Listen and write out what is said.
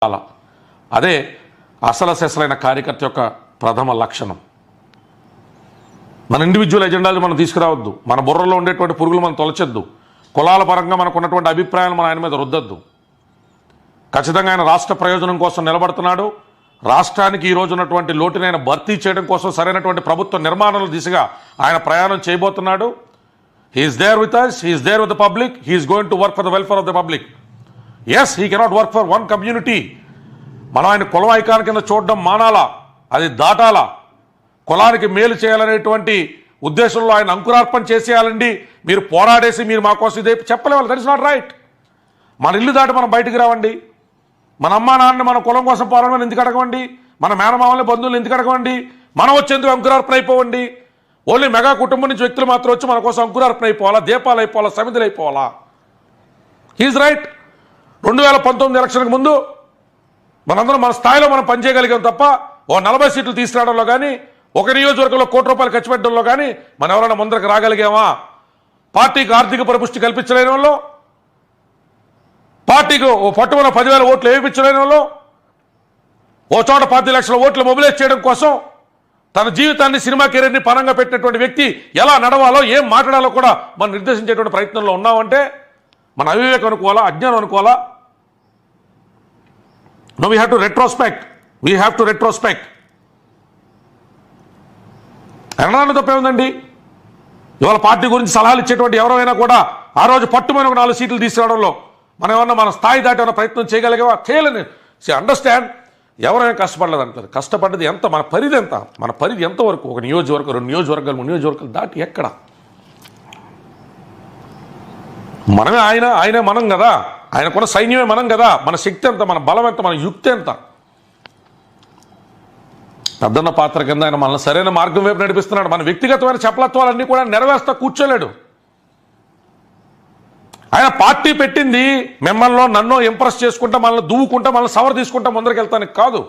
అదే అసలు సెసలైన కార్యకర్త యొక్క ప్రథమ లక్షణం. మన ఇండివిజువల్ ఎజెండాలు మనం తీసుకురావద్దు, మన బుర్రలో ఉండేటువంటి పురుగులు మనం తొలచొద్దు, కులాల పరంగా మనకు ఉన్నటువంటి అభిప్రాయాలు మన ఆయన మీద రుద్దద్దు. ఖచ్చితంగా ఆయన రాష్ట్ర ప్రయోజనం కోసం నిలబడుతున్నాడు. రాష్ట్రానికి ఈ రోజు ఉన్నటువంటి లోటుని ఆయన భర్తీ చేయడం కోసం సరైనటువంటి ప్రభుత్వ నిర్మాణాల దిశగా ఆయన ప్రయాణం చేయబోతున్నాడు. He is there with us, he is there with the public, he is going to work for the welfare of the public. Yes, he cannot work for one community. మనం ఆయన కులం ఐకాన్ కింద చూడడం మానాలా, అది దాటాలా. కులానికి మేలు చేయాలనేటువంటి ఉద్దేశంలో ఆయన అంకురార్పణ చేసేయాలండి, మీరు పోరాడేసి మీరు మా కోసం ఇదే చెప్పలేవాలి. That is not right. మన ఇల్లు దాటి మనం బయటికి రావండి. మన అమ్మా నాన్న మన కులం కోసం పోరాడమని ఎందుకు అడగవండి? మన మేనమామల్ని బంధువులు ఎందుకు అడగవండి? మనం వచ్చేందుకు అంకురార్పణ అయిపోవండి. ఓన్లీ మెగా కుటుంబం నుంచి వ్యక్తులు మాత్రం వచ్చి మన కోసం అంకురార్పణ అయిపోవాలా, దీపాలు అయిపోవాలా, సమితులు అయిపోవాలా? He's right. 2019 ఎలక్షన్కి ముందు మనందరం మన స్థాయిలో మనం పనిచేయగలిగాం తప్ప ఓ 40 సీట్లు తీసుకురావడంలో కానీ, ఒక నియోజకవర్గంలో ₹1 ఖర్చు పెట్టడంలో కానీ మనం ఎవరైనా ముందరకు రాగలిగామా? పార్టీకి ఆర్థిక పరిపుష్టి కల్పించలేని వాళ్ళు, పార్టీకి ఓ పట్టుమన 10,000 ఓట్లు వేయించలేని వాళ్ళు, ఓ చోట 10 లక్షల ఓట్లు మొబిలైజ్ చేయడం కోసం తన జీవితాన్ని, సినిమా కెరీర్ని పరంగా పెట్టినటువంటి వ్యక్తి ఎలా నడవాలో, ఏం మాట్లాడాలో కూడా మనం నిర్దేశించేటువంటి ప్రయత్నంలో ఉన్నామంటే మన అవివేకం అనుకోవాలా, అజ్ఞానం అనుకోవాలా? No, we have to retrospect. We have to retrospect. అనడానికి తప్పేముందండి? ఇవాళ పార్టీ గురించి సలహాలు ఇచ్చేటువంటి ఎవరైనా కూడా ఆ రోజు పట్టుమని ఒక 4 సీట్లు తీసుకురావడంలో మనం ఏమన్నా మన స్థాయి దాటి ఏమైనా ప్రయత్నం చేయగలిగావా? చేయలేని. అండర్స్టాండ్. ఎవరైనా కష్టపడలేదు అంటారు. కష్టపడ్డది ఎంత, మన పరిధి ఎంత, మన పరిధి ఎంతవరకు? ఒక నియోజకవర్గం, 2 నియోజకవర్గాలు, 3 నియోజకవర్గాలు దాటి ఎక్కడ? మనమే ఆయనే మనం కదా, ఆయనకున్న సైన్యమే మనం కదా. మన శక్తి ఎంత, మన బలం ఎంత, మన యుక్తి ఎంత? పెద్దన్న పాత్ర కింద ఆయన మనల్ని సరైన మార్గం వైపు నడిపిస్తున్నాడు. మన వ్యక్తిగతమైన చపలత్వాలన్నీ కూడా నెరవేర్స్తా కూర్చోలేడు. ఆయన పార్టీ పెట్టింది మిమ్మల్ని నన్ను ఇంప్రెస్ చేసుకుంటా, మనల్ని దువ్వుకుంటా, మనల్ని సవర్ తీసుకుంటా ముందరికి వెళ్తానికి కాదు.